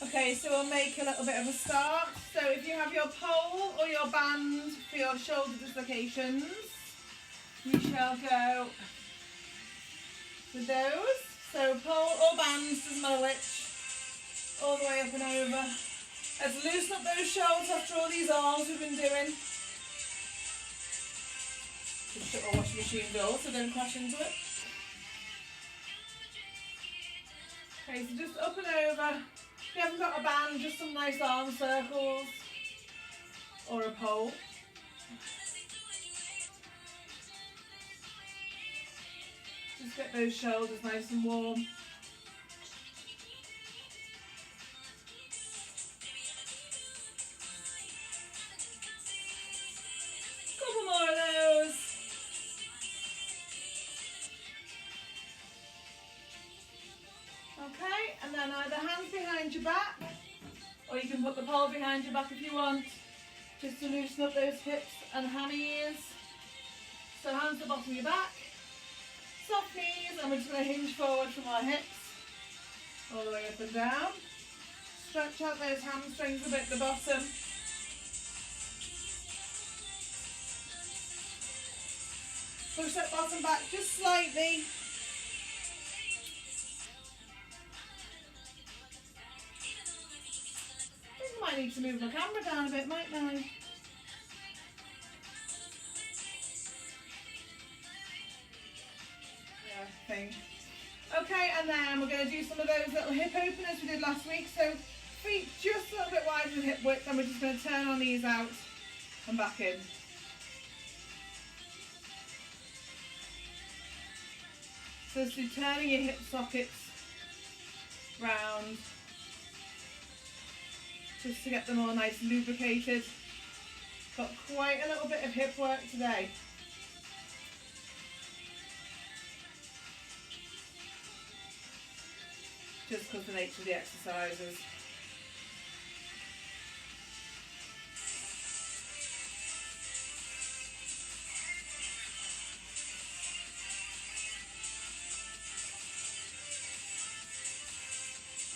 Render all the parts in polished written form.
Okay, so we'll make a little bit of a start. So if you have your pole or your band for your shoulder dislocations, we shall go with those. So pole or bands, doesn't matter which, all the way up and over. Let's loosen up those shoulders after all these arms we've been doing. Just shut our washing machine door so don't crash into it. Okay, so just up and over. If you haven't got a band, just some nice arm circles or a pole. Just get those shoulders nice and warm. Couple more of those. Okay, and then either hands behind your back, or you can put the pole behind your back if you want, just to loosen up those hips and hammies. So hands to the bottom of your back, soft knees, and we're just going to hinge forward from our hips, all the way up and down. Stretch out those hamstrings a bit at the bottom. Push that bottom back just slightly. I might need to move my camera down a bit, mightn't I? Yeah, I think. Okay, and then we're going to do some of those little hip openers we did last week. So feet just a little bit wider than hip width, and we're just going to turn our knees out and back in. So just do turning your hip sockets round, just to get them all nice and lubricated. Got quite a little bit of hip work today. Just because of the nature of the exercises.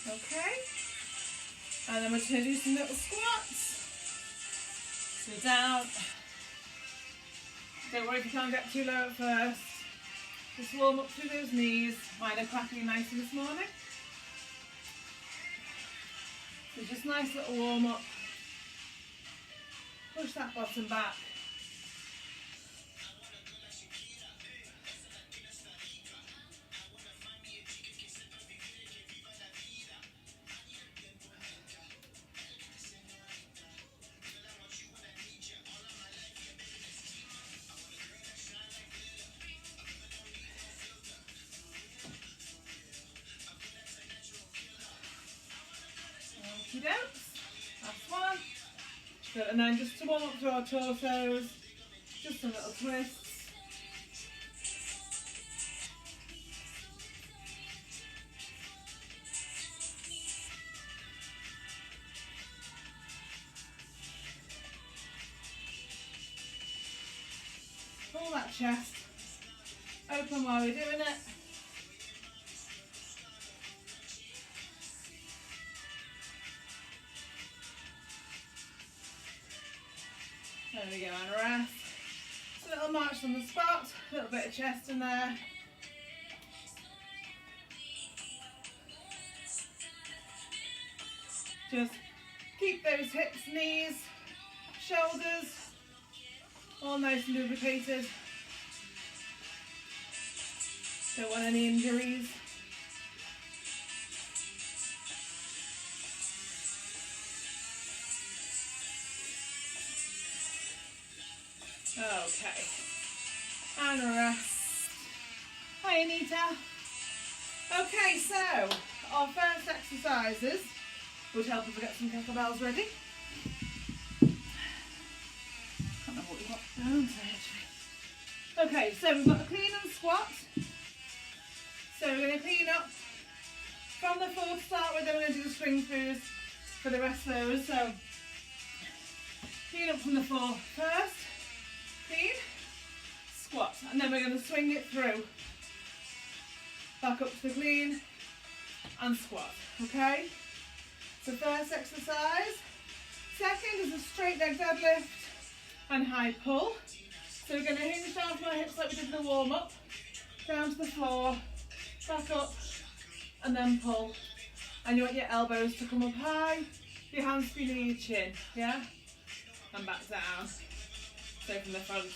Okay. And then we're just going to do some little squats. So down. Don't worry if you can't get too low at first. Just warm up through those knees. Mine are cracking nicely this morning. So just nice little warm up. Push that bottom back. That's one. So, and then just to warm up to our torsos, just some little twists. Pull that chest open while we're doing it. There we go, and rest. So a little march on the spot, a little bit of chest in there. Just keep those hips, knees, shoulders all nice and lubricated. Don't want any injuries. Okay, and rest. Hi Anita. Okay, so our first exercises would help us get some kettlebells ready. Can't remember what we've got down today actually. Okay, so we've got a clean and squat. So we're going to clean up from the floor to start with, then we're going to do the swing throughs for the rest of those. So clean up from the floor first. Clean, squat, and then we're going to swing it through. Back up to the clean and squat, okay? So first exercise. Second is a straight leg deadlift and high pull. So we're going to hinge down from our hips like we did in the warm up, down to the floor, back up, and then pull. And you want your elbows to come up high, your hands to be near your chin, yeah? And back down. So from the front.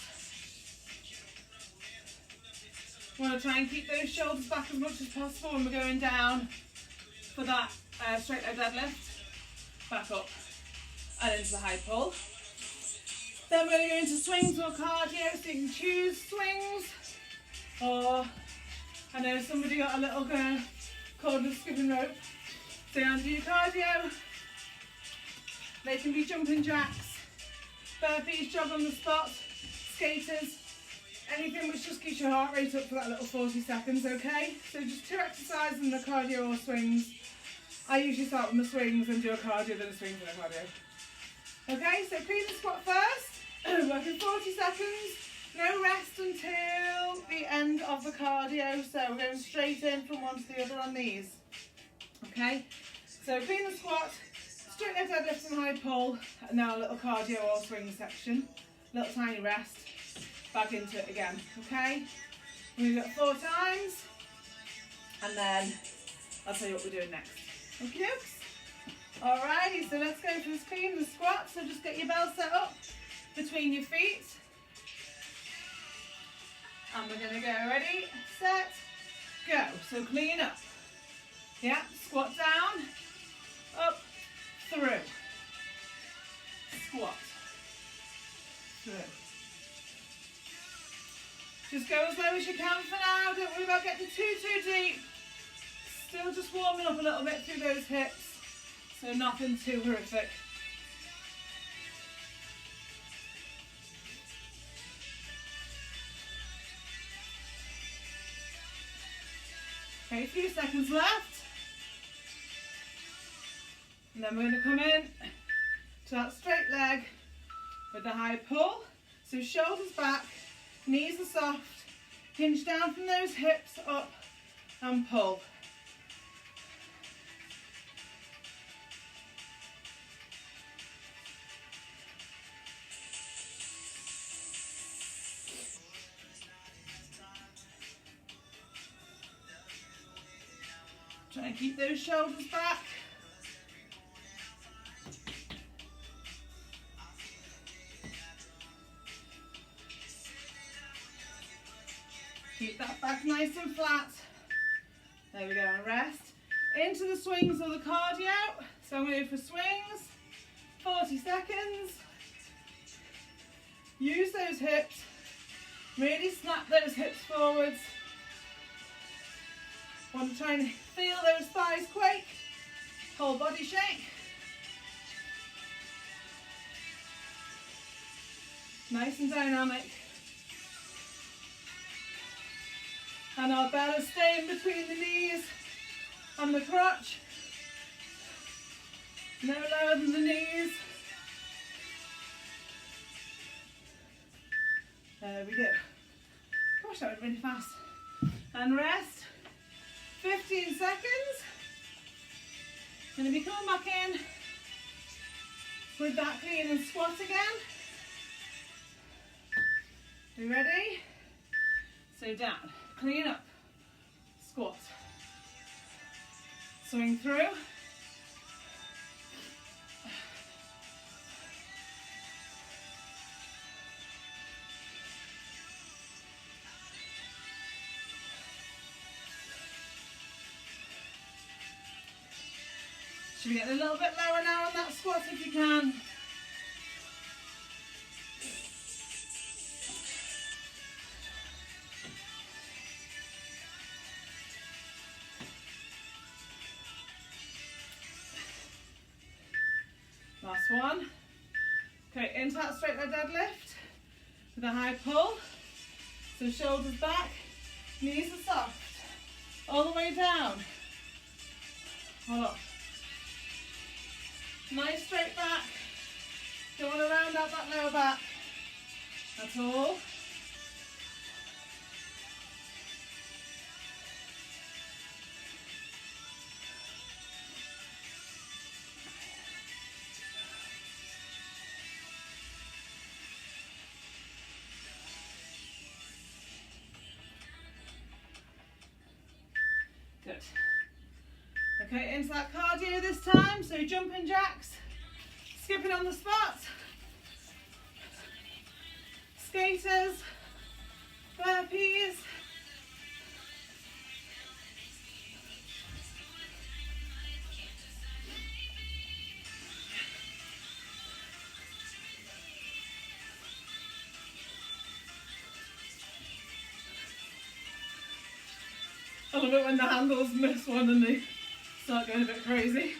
We want to try and keep those shoulders back as much as possible when we're going down for that straight leg deadlift. Back up and into the high pull. Then we're going to go into swings or cardio, so you can choose swings, or I know somebody got a little cordless skipping rope. So you're going to do your cardio. They can be jumping jacks, burpees, jog on the spot, skaters, anything which just keeps your heart rate up for that little 40 seconds, okay? So just 2 exercises in the cardio or swings. I usually start with my swings and do a cardio, then a swings and a cardio. Okay, so clean the squat first. Working 40 seconds, no rest until the end of the cardio, so we're going straight in from one to the other on these. Okay, so clean the squat, straight leg deadlift and high pull, and now a little cardio or swing section, little tiny rest, back into it again, okay? We've got 4 times, and then I'll tell you what we're doing next. Okay, dokes? Alrighty, so let's go for this clean the squat, so just get your bell set up between your feet, and we're going to go, ready, set, go. So clean up, yeah, squat down, up, through, squat, through. Just go as low as you can for now, don't worry about getting too deep, still just warming up a little bit through those hips, so nothing too horrific. Okay, a few seconds left, and then we're going to come in to that straight leg with the high pull. So shoulders back, knees are soft, hinge down from those hips, up and pull. Try and keep those shoulders back. Keep that back nice and flat. There we go, and rest. Into the swings or the cardio. So I'm going to go for swings, 40 seconds. Use those hips. Really snap those hips forwards. Want to try and feel those thighs quake, whole body shake. Nice and dynamic. And our belly staying between the knees and the crotch. No lower than the knees. There we go. Gosh, that went really fast. And rest. 15 seconds. Going to be coming back in with that clean and squat again. You ready? So down, clean up, squat, swing through. Should we get a little bit lower now on that squat if you can? Last one. Okay, into that straight leg deadlift with a high pull. So shoulders back, knees are soft, all the way down. Hold up. Nice straight back. Don't want to round out that lower back at all. Good. Okay, into that cardio this time. So jumping jacks, skipping on the spot, skaters, burpees. I love it when the handles miss one and they start going a bit crazy.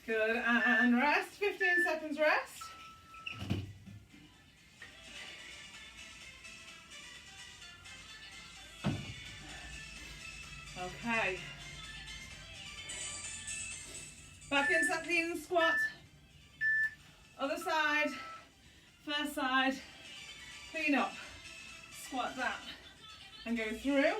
Good, and rest, 15 seconds rest. Okay. Back into that clean and squat. Other side, first side, clean up, squat down, and go through.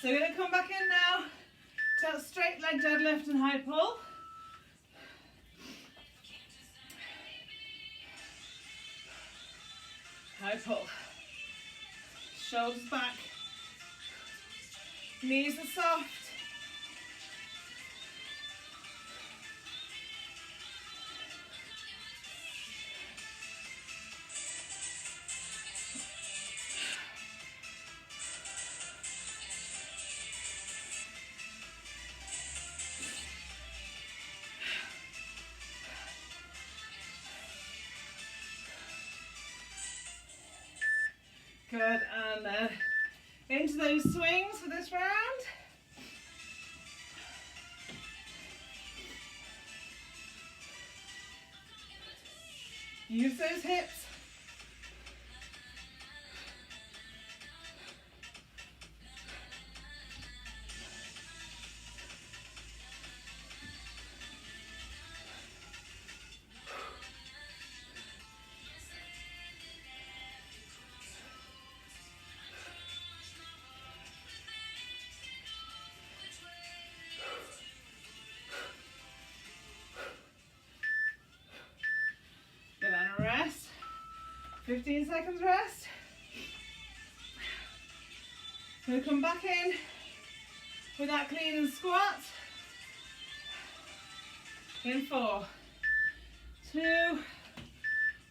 So we're going to come back in now to a straight leg deadlift and high pull. High pull. Shoulders back. Knees are soft. Good, and then into those swings for this round. Use those hips. Good, and a rest. 15 seconds rest. We'll come back in with that clean and squat. In 4, 2,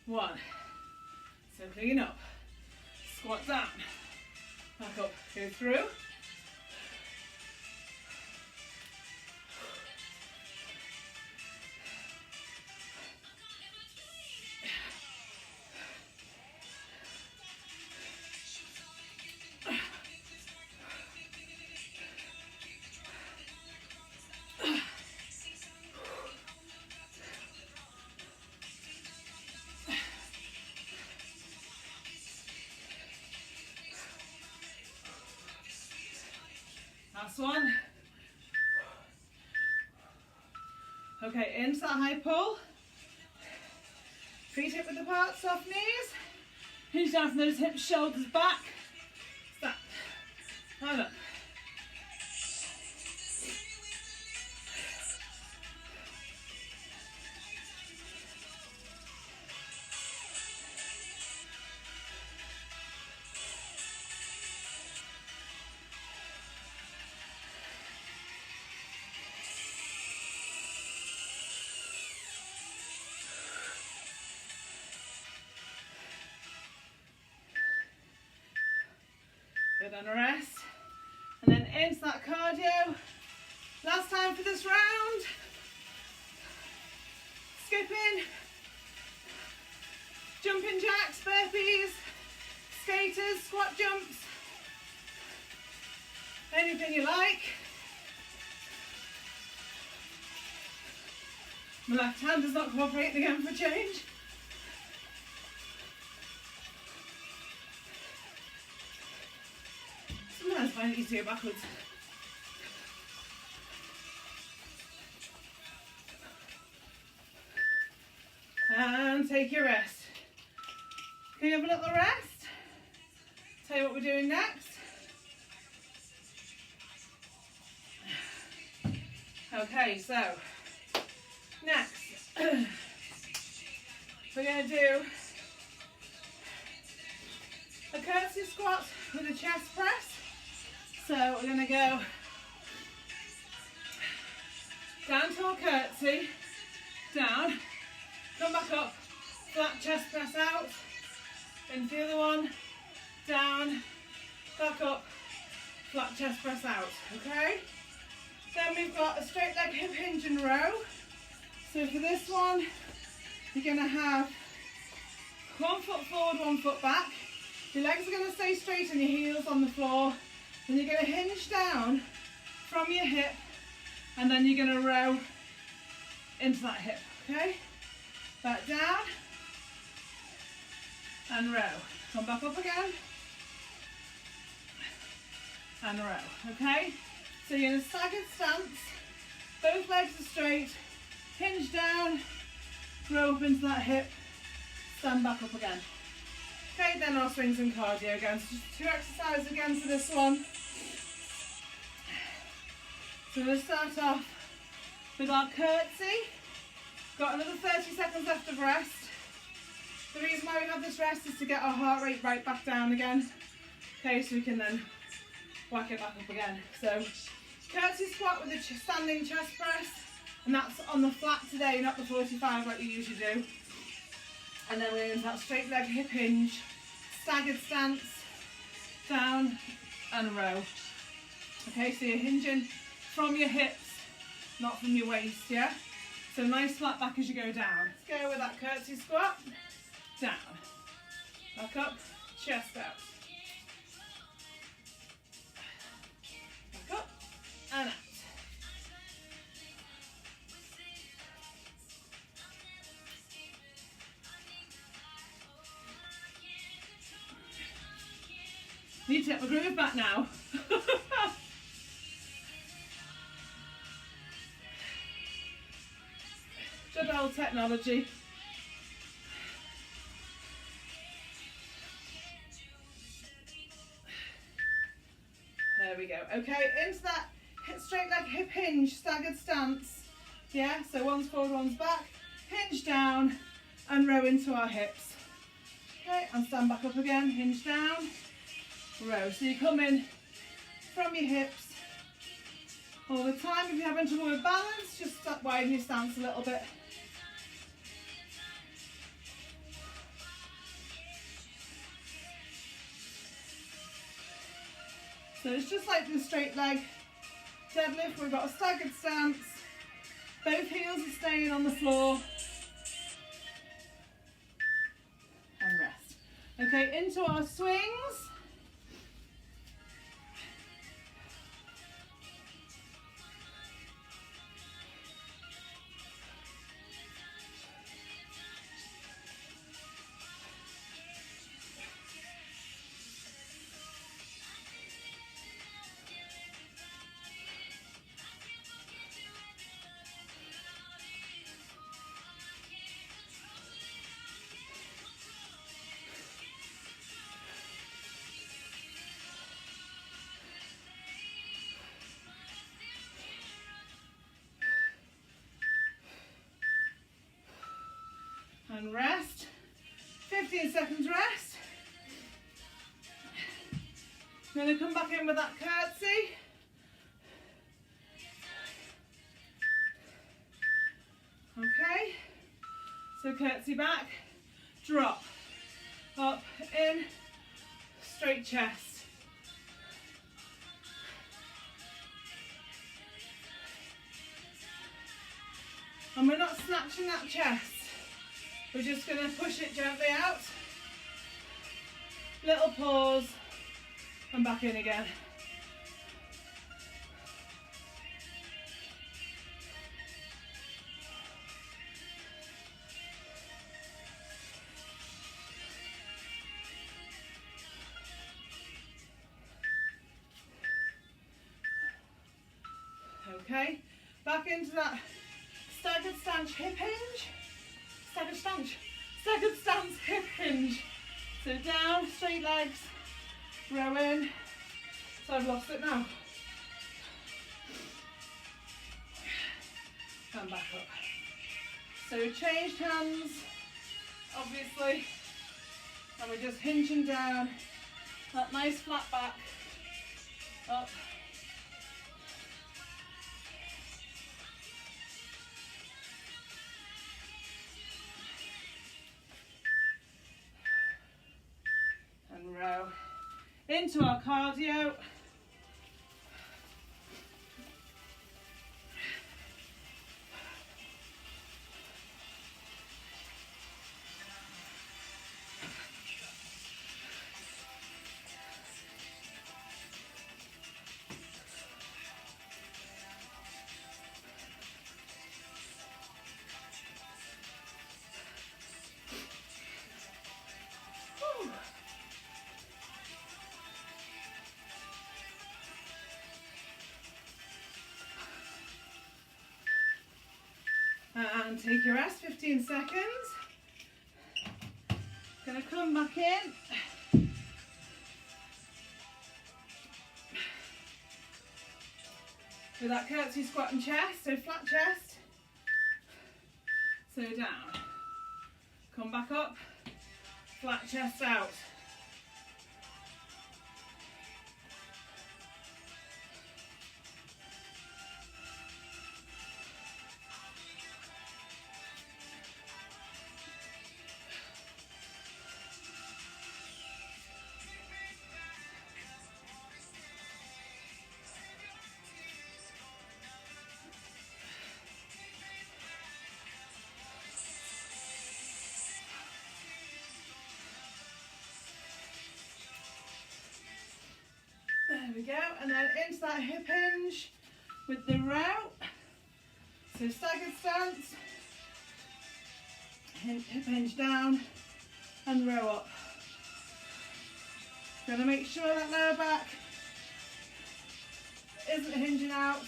1. So clean up, squat down, back up, go through. Last one. Okay, into that high pull. Feet hip width apart, soft knees. Hinge down from those hips, shoulders back. Stop. Hold up. Good, and a rest. And then into that cardio. Last time for this round. Skipping. Jumping jacks, burpees, skaters, squat jumps. Anything you like. My left hand is not cooperating again for change. Find it easy to go backwards. And take your rest. Can you have a little rest? Tell you what we're doing next. Okay, so next we're going to do a curtsy squat with a chest press. So we're going to go down to a curtsy, down, come back up, flat chest press out, into the other one, down, back up, flat chest press out, okay? Then we've got a straight leg hip hinge and row. So for this one, you're going to have 1 foot forward, 1 foot back. Your legs are going to stay straight and your heels on the floor. Then you're going to hinge down from your hip and then you're going to row into that hip, okay? Back down and row. Come back up again and row, okay? So you're in a staggered stance, both legs are straight, hinge down, row up into that hip, stand back up again. Okay, then our swings and cardio again. So just 2 exercises again for this one. So we'll start off with our curtsy. Got another 30 seconds left of rest. The reason why we have this rest is to get our heart rate right back down again. Okay, so we can then whack it back up again. So curtsy squat with a standing chest press, and that's on the flat today, not the 45 like we usually do. And then we're into that straight leg hip hinge, staggered stance, down and row. Okay, so you're hinging from your hips, not from your waist, yeah? So nice flat back as you go down. Let's go with that curtsy squat, down, back up, chest out. Back up and out. Need to get my groove back now. Good old technology. There we go. Okay, into that straight leg hip hinge, staggered stance. Yeah, so one's forward, one's back. Hinge down and row into our hips. Okay, and stand back up again, hinge down, row. So you come in from your hips all the time. If you're having trouble with balance, just widen your stance a little bit. So it's just like the straight leg deadlift. We've got a staggered stance. Both heels are staying on the floor. And rest. Okay, into our swings. And rest. 15 seconds rest. I'm going to come back in with that curtsy. Okay. So curtsy back, drop, up, in, straight chest. And we're not snatching that chest. We're just going to push it gently out. Little pause and back in again. okay? Back into that staggered stance hip hinge. Staggered stance hip hinge. So down, straight legs, row in. So I've lost it now. And back up. So we changed hands, obviously, and we're just hinging down. That nice flat back, up. And row into our cardio. And take your rest, 15 seconds. Gonna come back in. With that curtsy squat and chest, so flat chest. So down. Come back up, flat chest out. There we go, and then into that hip hinge with the row. So staggered stance, hip hinge down, and row up. Gonna make sure that lower back isn't hinging out,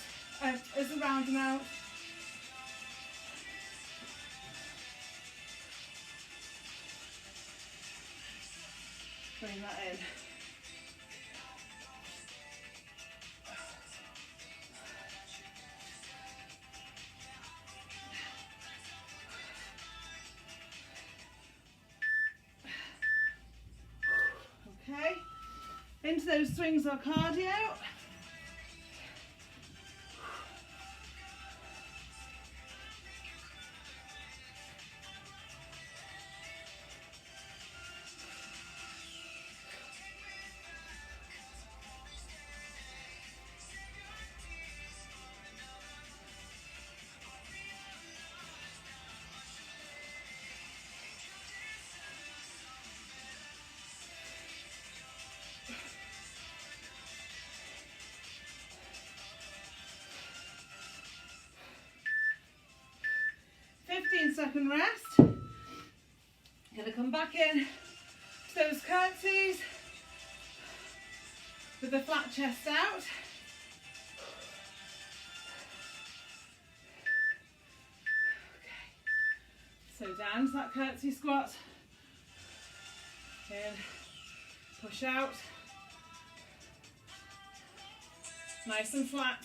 isn't rounding out. Bring that in. Okay, into those swings or cardio. Second rest. Gonna come back in to those curtsies with the flat chest out. Okay. So down to that curtsy squat. In, push out. Nice and flat.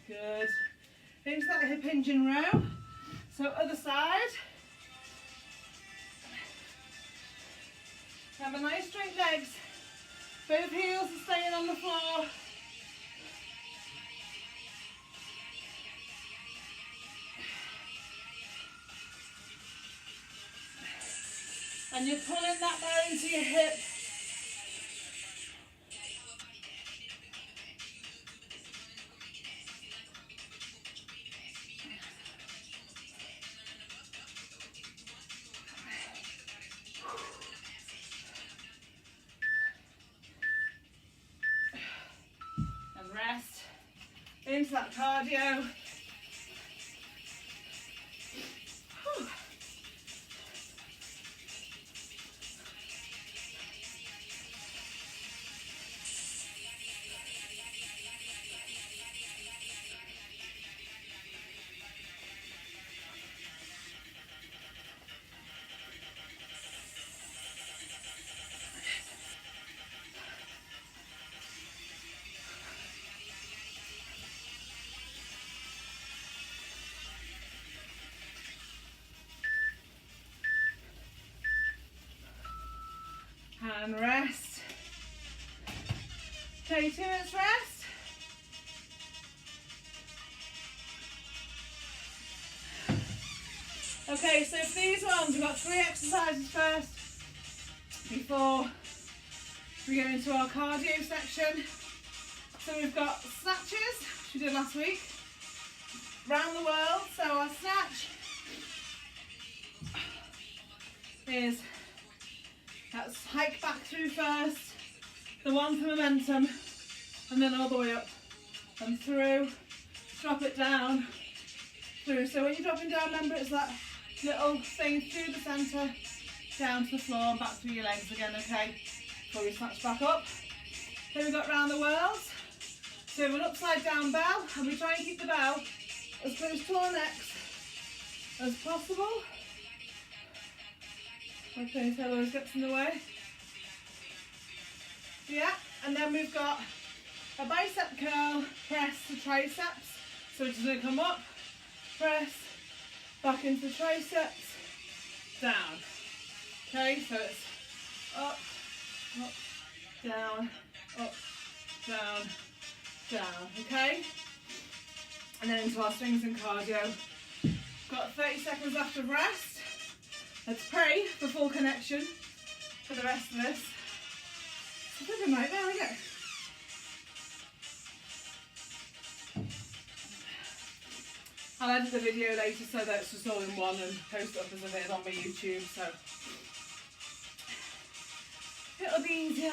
Good. Into that hip hinge and row. So other side. Have a nice straight legs. Both heels are staying on the floor. And you're pulling that bone to your hip. into that cardio. Whew. And rest. Okay, 2 minutes rest. Okay, so for these ones, we've got 3 exercises first before we go into our cardio section. So we've got snatches, which we did last week, round the world. So our snatch is, let's hike back through first, the one for momentum, and then all the way up and through, drop it down, through. So when you're dropping down, remember it's that little thing through the centre, down to the floor and back through your legs again, okay? Before we snatch back up. Then we've got round the world. So we have an upside down bell, and we try and keep the bell as close to our necks as possible. Okay, so always gets in the way. Yeah, and then we've got a bicep curl, press to triceps. So we're just going to come up, press, back into the triceps, down. Okay, so it's up, up, down, up, down, down, okay? And then into our swings and cardio. Got 30 seconds left of rest. Let's pray for full connection for the rest of this. It's a bit of a nightmare, isn't it? I'll edit the video later so that it's just all in one and post it up as a vid on my YouTube, so it'll be easier.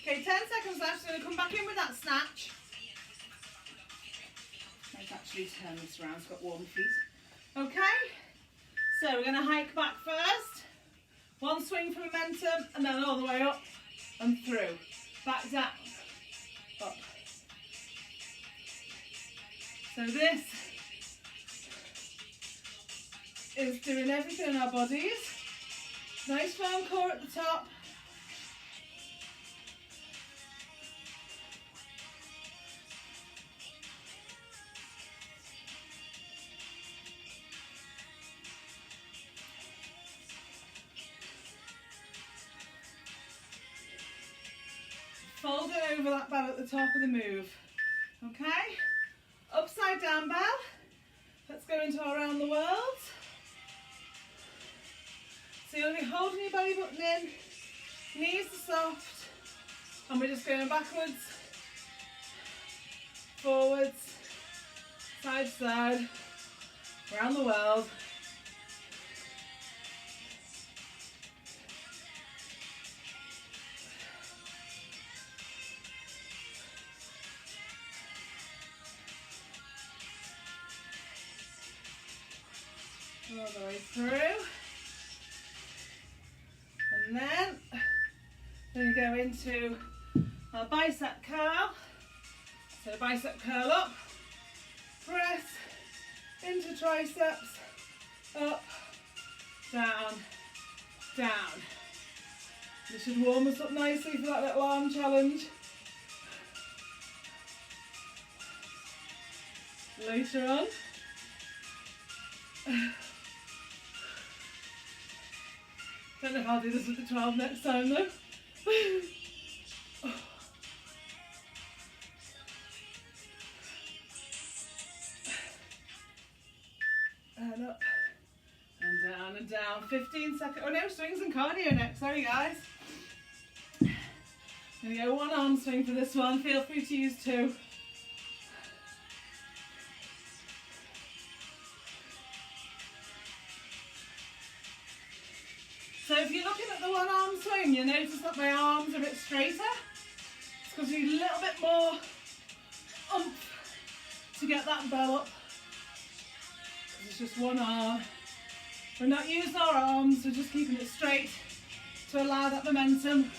Okay, 10 seconds left, so I'm going to come back in with that snatch. Let's actually turn this around, it's got warm feet. Okay, so we're going to hike back first, one swing for momentum, and then all the way up and through, back down, up. So this is doing everything in our bodies. Nice firm core at the top. Fold it over that bell at the top of the move. Okay? Upside down bell. Let's go into our around the world. So you'll be holding your belly button in, knees are soft, and we're just going backwards, forwards, side to side, around the world. All the way through, and then we go into our bicep curl. So bicep curl up, press into triceps, up, down, down. This should warm us up nicely for that little arm challenge. Later on. Don't know if I'll do this with the 12 next time though. And up and down and down. 15 seconds. Oh no, swings and cardio next. Sorry guys. There we go. One arm swing for this one. Feel free to use two. So if you're looking at the one arm swing, you'll notice that my arms are a bit straighter. because you need a little bit more oomph to get that bow up. It's just one arm. We're not using our arms, we're just keeping it straight to allow that momentum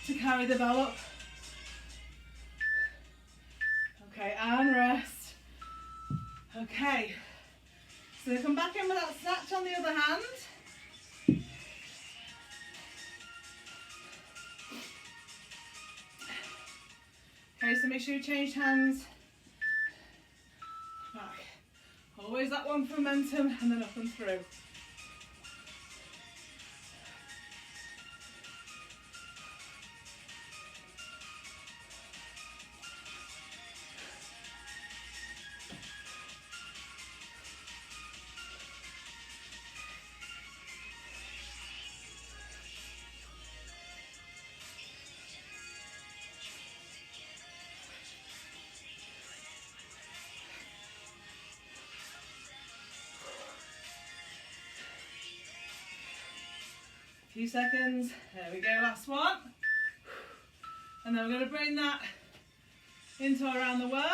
to carry the bow up. Okay, and rest. Okay, so come back in with that snatch on the other hand. Okay, so make sure you change hands. Back. Always that one for momentum and then up and through. Few seconds, there we go, last one. And then we're going to bring that into around the world.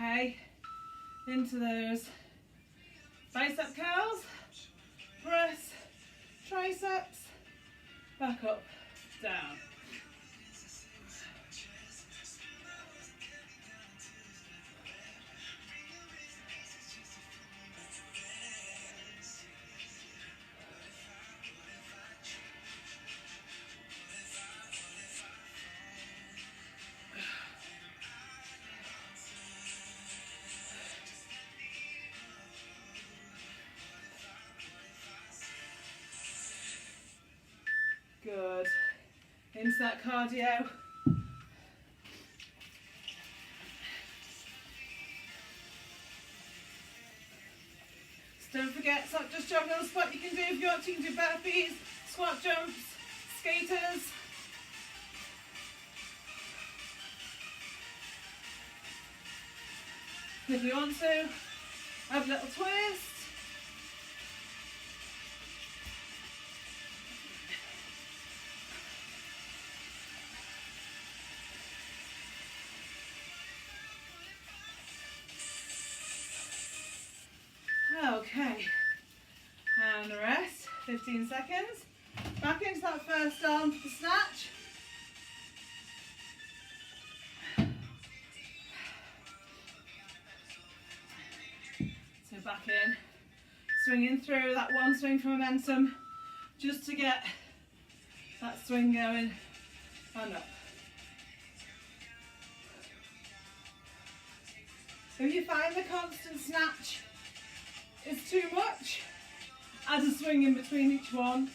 Okay, into those bicep curls, press, triceps, back up, down. Good. Into that cardio. So don't forget, it's not just jogging on the spot. You can do, if you want to, you can do burpees, squat jumps, skaters. And if you want to, have a little twist. Okay, and rest, 15 seconds. Back into that first arm for the snatch. So back in, swinging through that one swing for momentum, just to get that swing going and up. If you find the constant snatch is too much, add a swing in between each one.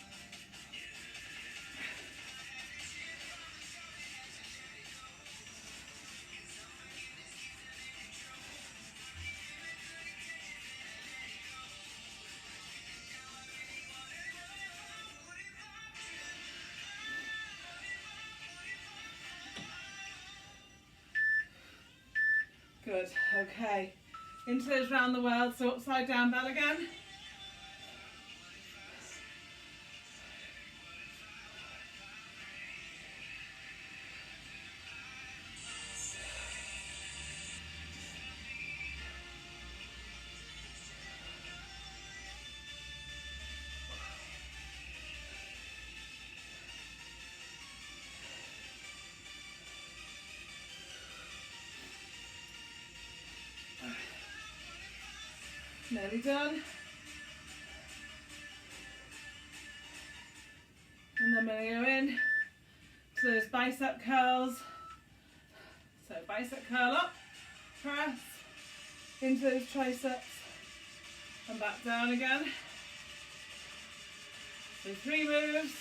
Good, okay. Into those round the world, so upside down bell again. Nearly done. And then we're going to go in to those bicep curls. So bicep curl up, press, into those triceps, and back down again. So 3 moves.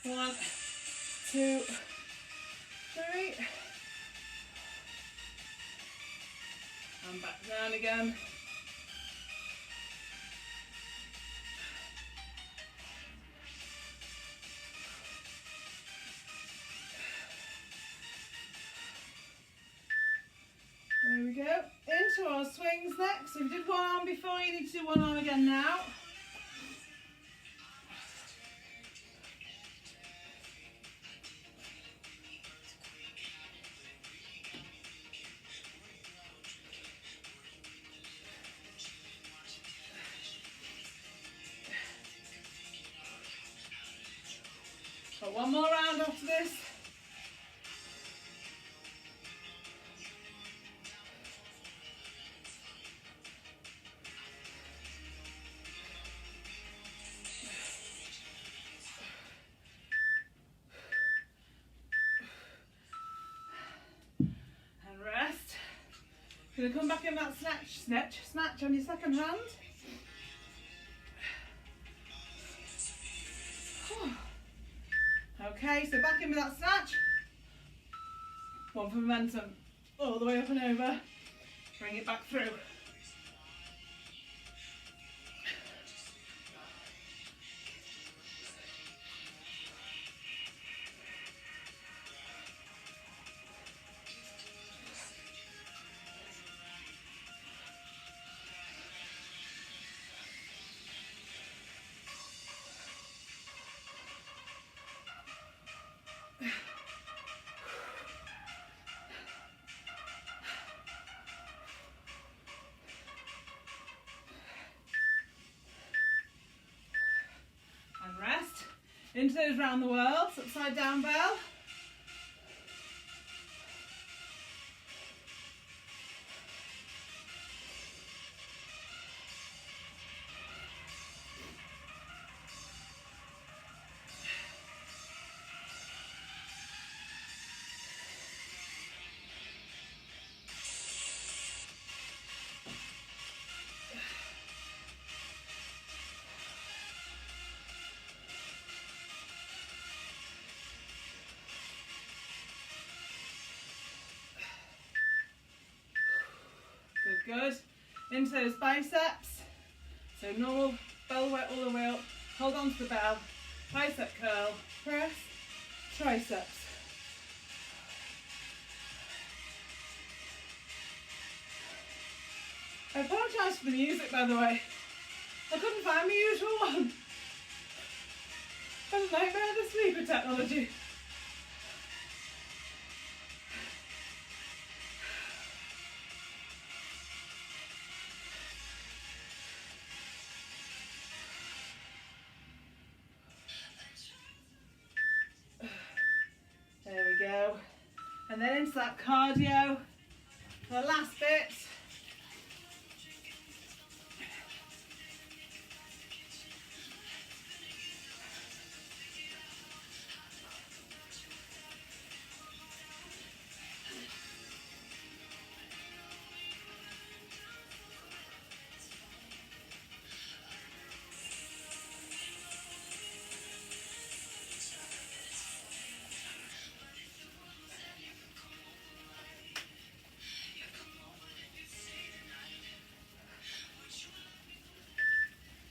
One, 2, 3. And back down again. There we go. Into our swings next. So if you did one arm before, you need to do one arm again now. Got one more round after this. And rest. Gonna come back in that snatch on your second hand. Okay, so back in with that snatch. One for momentum, all the way up and over. Bring it back through. Into those round the world, upside down bell. Good. Into those biceps. So normal bell weight all the way up. Hold on to the bell. Bicep curl. Press. Triceps. I apologise for the music, by the way. I couldn't find my usual one. I had a nightmare of the sleeper technology. And then into that cardio, the last bit.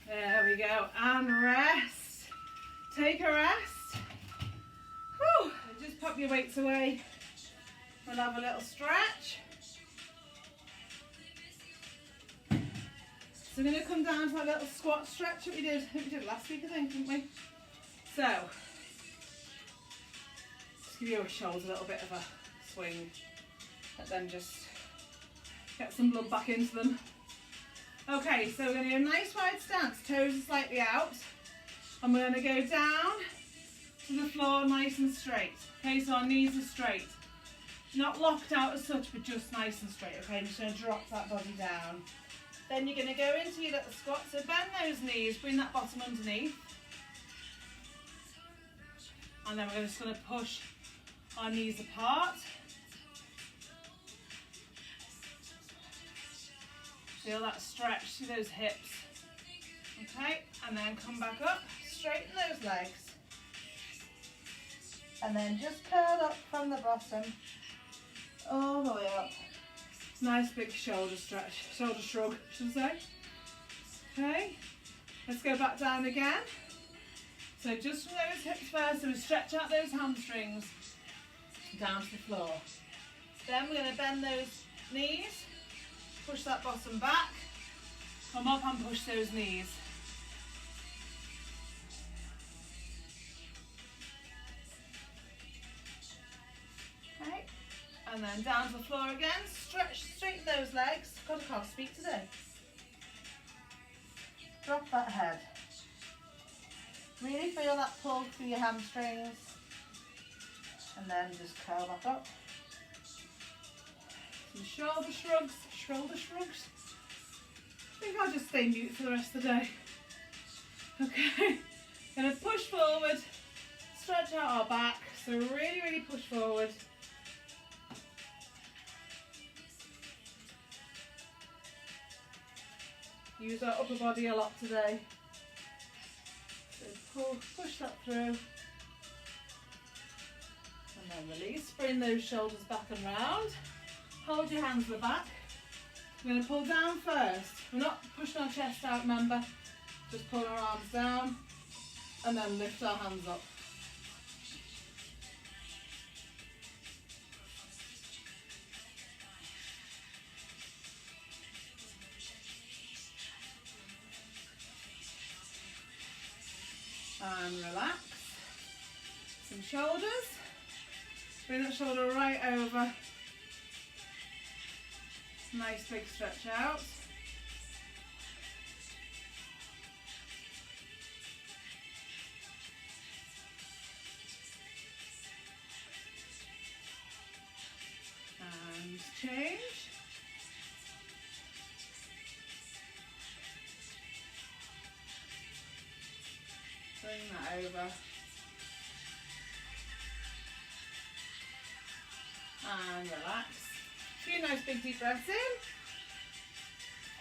There we go, and rest. Take a rest. Whew. Just pop your weights away. We'll have a little stretch. So we're going to come down to that little squat stretch that we did. I think we did last week, didn't we? So, just give your shoulders a little bit of a swing, and then just get some blood back into them. Okay, so we're going to do a nice wide stance, toes are slightly out, and we're going to go down to the floor nice and straight. Okay, so our knees are straight. Not locked out as such, but just nice and straight. Okay, I'm just going to drop that body down. Then you're going to go into your little squat, so bend those knees, bring that bottom underneath. And then we're just going to push our knees apart. Feel that stretch through those hips. Okay, and then come back up, straighten those legs. And then just curl up from the bottom, all the way up. Nice big shoulder stretch, shoulder shrug, should I say. Okay, let's go back down again. So just from those hips first, so we stretch out those hamstrings down to the floor. Then we're going to bend those knees, push that bottom back, come up and push those knees. Okay, and then down to the floor again, stretch, straighten those legs. God, I can't speak today. Drop that head. Really feel that pull through your hamstrings. And then just curl back up. Some shoulder shrugs, shoulder shrugs. I think I'll just stay mute for the rest of the day. Okay, gonna push forward, stretch out our back. So really, really push forward. Use our upper body a lot today. So push that through. And then release. Bring those shoulders back and round. Hold your hands at the back. We're going to pull down first. We're not pushing our chest out, remember. Just pull our arms down. And then lift our hands up. And relax. Some shoulders. Bring that shoulder right over. Nice big stretch out. And change. Bring that over. And relax. A few nice big deep breaths in.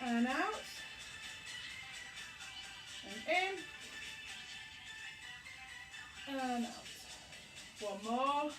And out. And in. And out. One more.